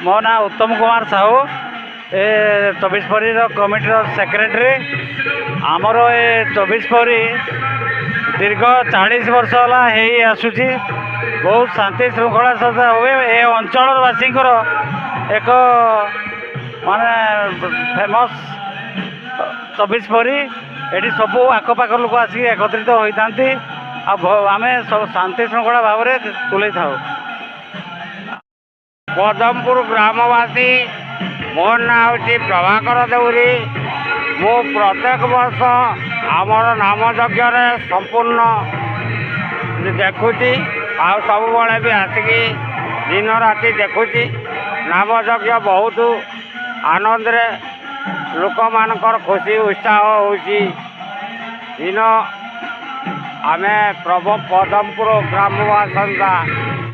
मो ना उत्तम कुमार साहू ए 24परी कमिटी सेक्रेटरी आमर ए 24परी दीर्घ 40 वर्ष है आसूची बहुत शांति श्रृंखला सहित हुए ए अंचलवासी एक माने फेमस 24परी ये सब आखपाख लोक आसिक एकत्रित होता आम सब शांति श्रृंखला भाव में तुले था। पदमपुर ग्रामवासी मो ना हूँ प्रभाकर देउरी मु प्रत्येक वर्ष आमर नाम यज्ञ संपूर्ण देखुची सब भी आसिकी दिन राति देखुची नाम यज्ञ बहुत आनंद रे लोक मानकर खुशी उत्साह होची दिन आमे पदमपुर ग्रामवासी